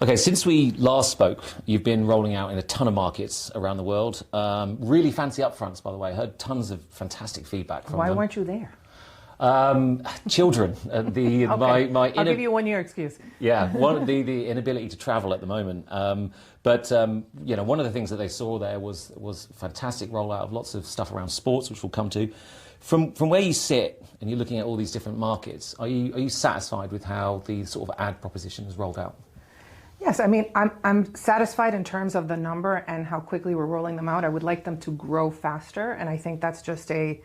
Okay, since we last spoke, you've been rolling out in a ton of markets around the world. Really fancy upfronts, by the way. I heard tons of fantastic feedback from them. Why weren't you there? Children. Okay. I'll give you 1 year excuse. Yeah, the inability to travel at the moment. You know, one of the things that they saw there was fantastic rollout of lots of stuff around sports, which we'll come to. From where you sit and you're looking at all these different markets, are you satisfied with how the sort of ad proposition has rolled out? Yes, I mean, I'm satisfied in terms of the number and how quickly we're rolling them out. I would like them to grow faster, and I think that's just a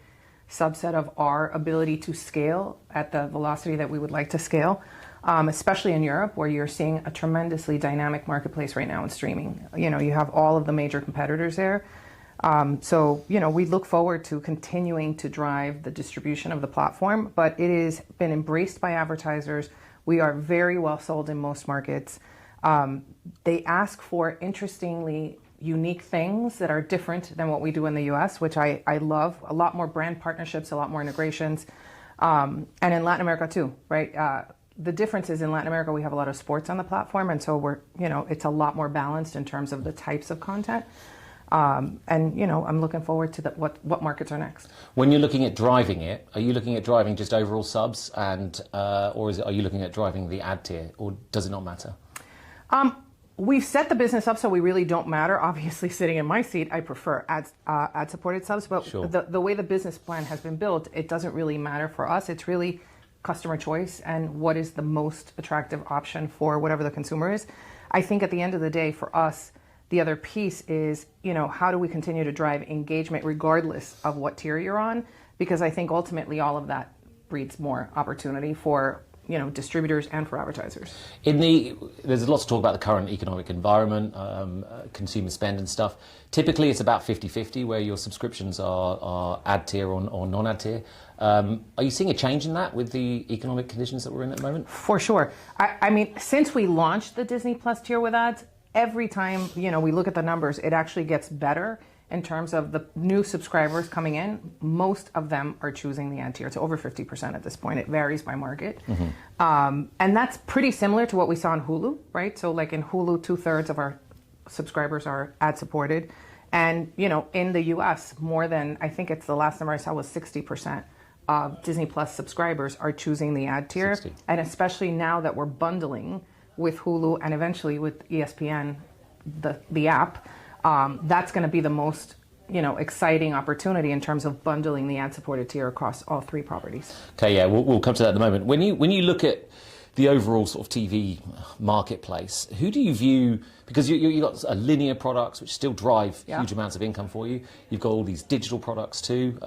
subset of our ability to scale at the velocity that we would like to scale, especially in Europe, where you're seeing a tremendously dynamic marketplace right now in streaming. You know, you have all of the major competitors there. So, you know, we look forward to continuing to drive the distribution of the platform, but it has been embraced by advertisers. We are very well sold in most markets. They ask for interestingly unique things that are different than what we do in the US, which I love. A lot more brand partnerships, a lot more integrations, and in Latin America too, right? The difference is in Latin America, we have a lot of sports on the platform, and so it's a lot more balanced in terms of the types of content. And, you know, I'm looking forward to what markets are next. When you're looking at driving it, are you looking at driving just overall subs, and or are you looking at driving the ad tier, or does it not matter? We've set the business up so we really don't matter. Obviously, sitting in my seat, I prefer ad-supported subs, but sure. the way the business plan has been built, it doesn't really matter for us. It's really customer choice and what is the most attractive option for whatever the consumer is. I think at the end of the day, for us, the other piece is, you know, how do we continue to drive engagement regardless of what tier you're on? Because I think ultimately all of that breeds more opportunity for, you know, distributors and for advertisers. There's lots to talk about the current economic environment, consumer spend and stuff. Typically it's about 50-50 where your subscriptions are ad tier or non-ad tier. Are you seeing a change in that with the economic conditions that we're in at the moment? For sure. I mean, since we launched the Disney Plus tier with ads, every time, you know, we look at the numbers, it actually gets better in terms of the new subscribers coming in. Most of them are choosing the ad tier. It's over 50% at this point. It varies by market. Mm-hmm. And that's pretty similar to what we saw in Hulu, right? So like in Hulu, 2/3 of our subscribers are ad supported. And, you know, in the US, more than, I think it's the last number I saw was 60% of Disney Plus subscribers are choosing the ad tier. 60. And especially now that we're bundling with Hulu and eventually with ESPN, the app, that's going to be the most, you know, exciting opportunity in terms of bundling the ad-supported tier across all three properties. Okay, yeah, we'll come to that in a moment. When you look at the overall sort of TV marketplace, who do you view, because you've got linear products which still drive huge amounts of income for you. You've got all these digital products too,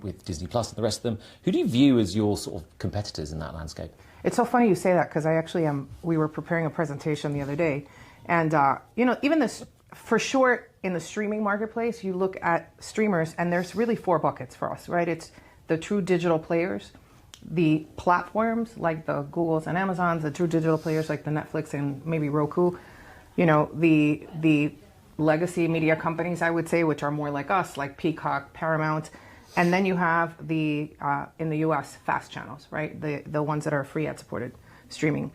with Disney Plus and the rest of them. Who do you view as your sort of competitors in that landscape? It's so funny you say that, because I actually we were preparing a presentation the other day, and you know, even this, for sure, in the streaming marketplace, you look at streamers, and there's really 4 buckets for us, right? It's the true digital players, the platforms like the Googles and Amazons, the true digital players like the Netflix and maybe Roku, you know, the legacy media companies, I would say, which are more like us, like Peacock, Paramount. And then you have the, in the US, fast channels, right? The ones that are free ad-supported streaming.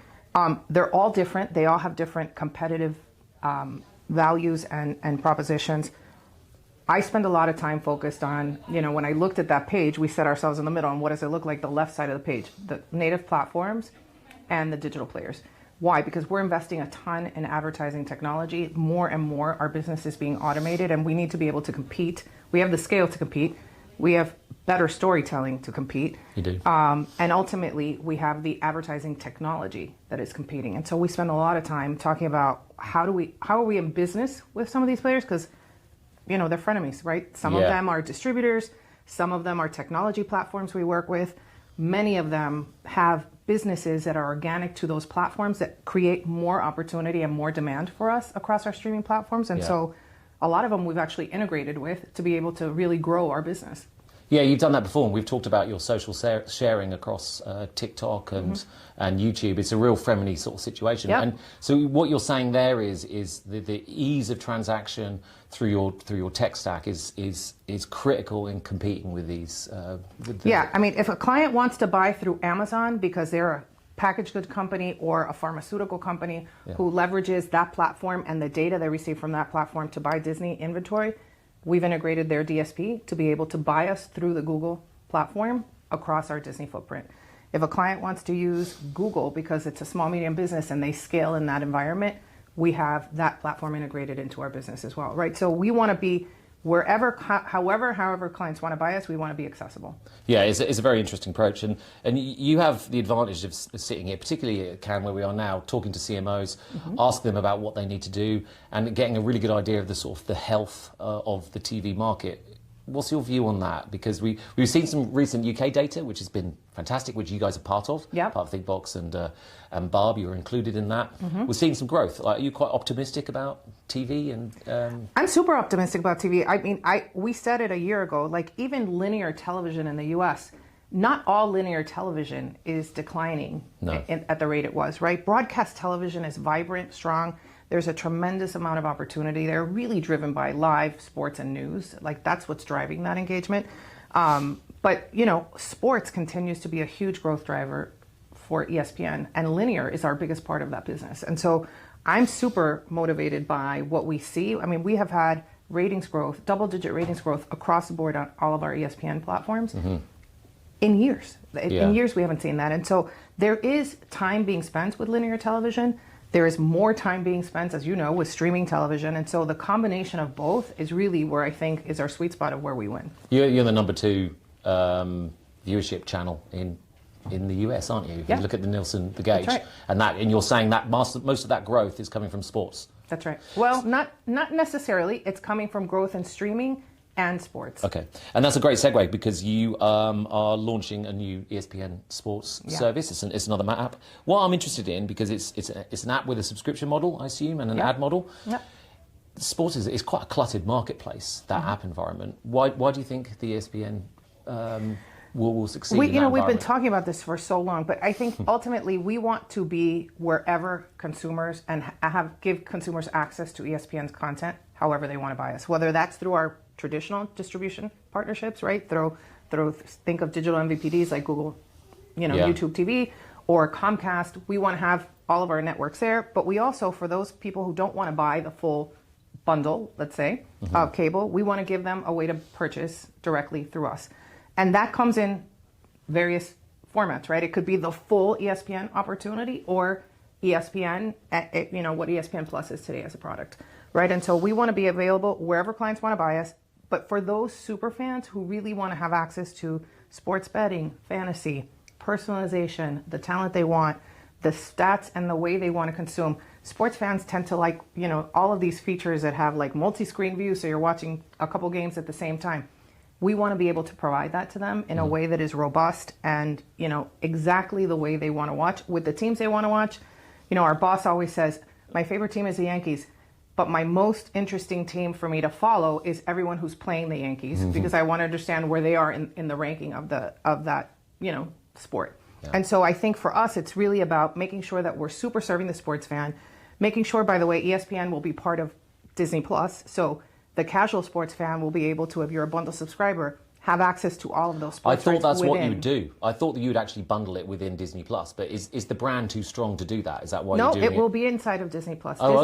They're all different. They all have different competitive values and propositions. I spend a lot of time focused on, you know, when I looked at that page, we set ourselves in the middle, and what does it look like? The left side of the page, the native platforms and the digital players. Why? Because we're investing a ton in advertising technology. More and more, our business is being automated, and we need to be able to compete. We have the scale to compete. We have better storytelling to compete. You do. And ultimately, we have the advertising technology that is competing. And so we spend a lot of time talking about how are we in business with some of these players? Because, you know, they're frenemies, right? Some of them are distributors. Some of them are technology platforms we work with. Many of them have businesses that are organic to those platforms that create more opportunity and more demand for us across our streaming platforms. And so a lot of them we've actually integrated with to be able to really grow our business. Yeah, you've done that before, and we've talked about your social sharing across TikTok and YouTube. It's a real friendly sort of situation. Yep. And so what you're saying there is the ease of transaction through your tech stack is critical in competing with these. Yeah, I mean, if a client wants to buy through Amazon because they're a packaged goods company or a pharmaceutical company who leverages that platform and the data they receive from that platform to buy Disney inventory, we've integrated their DSP to be able to buy us through the Google platform across our Disney footprint. If a client wants to use Google because it's a small, medium business and they scale in that environment, we have that platform integrated into our business as well, right? So we want to be wherever, however clients want to buy us, we want to be accessible. Yeah, it's a very interesting approach, and you have the advantage of sitting here, particularly at Cannes where we are now, talking to CMOs, asking them about what they need to do, and getting a really good idea of the sort of the health of the TV market. What's your view on that? Because we've seen some recent UK data, which has been fantastic, which you guys are part of, part of ThinkBox, and Barb, you were included in that. We're seeing some growth. Like, are you quite optimistic about TV? And I'm super optimistic about TV. I mean, we said it a year ago, like even linear television in the US, not all linear television is declining at the rate it was, right? Broadcast television is vibrant, strong. There's a tremendous amount of opportunity. They're really driven by live sports and news. Like, that's what's driving that engagement. But, you know, sports continues to be a huge growth driver for ESPN, and linear is our biggest part of that business. And so I'm super motivated by what we see. I mean, we have had ratings growth, double-digit ratings growth across the board on all of our ESPN platforms in years. In years, we haven't seen that. And so there is time being spent with linear television. There is more time being spent, as you know, with streaming television. And so the combination of both is really where I think is our sweet spot of where we win. You're the number 2 viewership channel in the US, aren't you? If you look at the Nielsen, the gauge. That's And right. and you're saying that most of that growth is coming from sports. That's right. Well, not necessarily. It's coming from growth in streaming and sports. Okay, and that's a great segue because you are launching a new ESPN sports service. It's another app. What I'm interested in, because it's an app with a subscription model, I assume, and an ad model. Yep. Sports is quite a cluttered marketplace, that app environment. Why do you think the ESPN will succeed? We've been talking about this for so long, but I think ultimately we want to be wherever consumers and give consumers access to ESPN's content, however they want to buy us. Whether that's through our traditional distribution partnerships, right? Think of digital MVPDs like Google, YouTube TV, or Comcast. We want to have all of our networks there, but we also, for those people who don't want to buy the full bundle, let's say, of cable, we want to give them a way to purchase directly through us. And that comes in various formats, right? It could be the full ESPN opportunity or ESPN, what ESPN Plus is today as a product, right? And so we want to be available wherever clients want to buy us. But for those super fans who really want to have access to sports betting, fantasy, personalization, the talent they want, the stats and the way they want to consume, sports fans tend to like, all of these features that have like multi-screen view, so you're watching a couple games at the same time. We want to be able to provide that to them in a way that is robust and, exactly the way they want to watch with the teams they want to watch. Our boss always says, my favorite team is the Yankees, but my most interesting team for me to follow is everyone who's playing the Yankees because I want to understand where they are in the ranking of that sport. Yeah. And so I think for us, it's really about making sure that we're super serving the sports fan, making sure, by the way, ESPN will be part of Disney Plus. So the casual sports fan will be able to, if you're a bundle subscriber, have access to all of those sports. I thought that's what you would do. I thought that you would actually bundle it within Disney Plus. But is the brand too strong to do that? Is that why you're doing it? No, it will be inside of Disney Plus. Oh,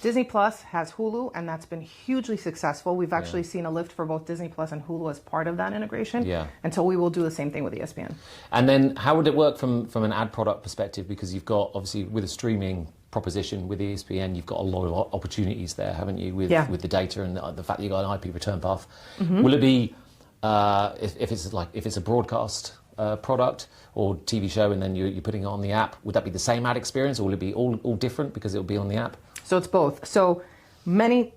Disney Plus has Hulu, and that's been hugely successful. We've actually seen a lift for both Disney Plus and Hulu as part of that integration. Yeah. And so we will do the same thing with ESPN. And then how would it work from an ad product perspective? Because you've got, obviously, with a streaming proposition with ESPN, you've got a lot of opportunities there, haven't you, with the data and the fact that you've got an IP return path. Will it be, if it's a broadcast product or TV show and then you're putting it on the app, would that be the same ad experience, or will it be all different because it'll be on the app? So it's both. So many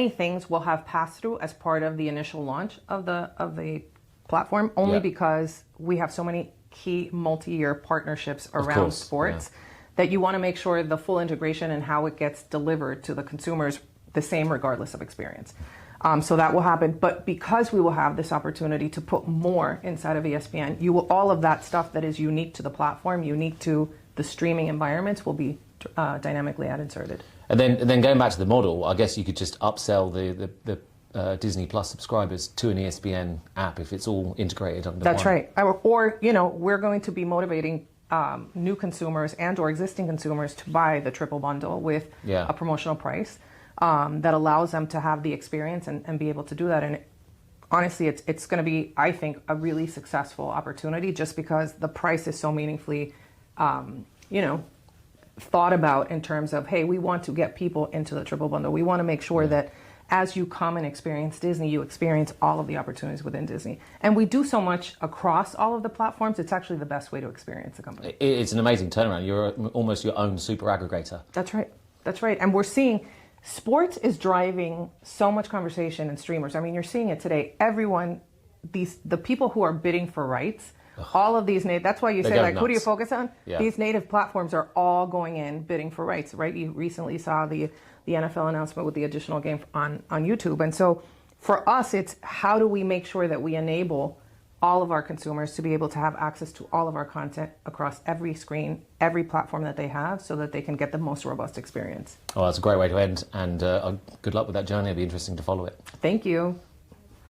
things will have pass-through as part of the initial launch of the platform, only because we have so many key multi-year partnerships around sports that you want to make sure the full integration and how it gets delivered to the consumers the same regardless of experience. So that will happen. But because we will have this opportunity to put more inside of ESPN, all of that stuff that is unique to the platform, unique to the streaming environments, will be dynamically ad inserted. And then going back to the model, I guess you could just upsell the Disney Plus subscribers to an ESPN app if it's all integrated under one. That's right. Or we're going to be motivating new consumers and or existing consumers to buy the triple bundle with a promotional price that allows them to have the experience and be able to do that. And honestly, it's going to be, I think, a really successful opportunity just because the price is so meaningfully, thought about in terms of, hey, we want to get people into the triple bundle. We want to make sure that as you come and experience Disney, you experience all of the opportunities within Disney. And we do so much across all of the platforms, it's actually the best way to experience a company. It's an amazing turnaround. You're almost your own super aggregator. That's right. That's right. And we're seeing sports is driving so much conversation in streamers. I mean, you're seeing it today. Everyone, the people who are bidding for rights, all of these that's why you say, like, who do you focus on? Yeah. These native platforms are all going in bidding for rights, right? You recently saw the NFL announcement with the additional game on YouTube. And so for us, it's how do we make sure that we enable all of our consumers to be able to have access to all of our content across every screen, every platform that they have, so that they can get the most robust experience. Oh, that's a great way to end. And good luck with that journey. It'll be interesting to follow it. Thank you.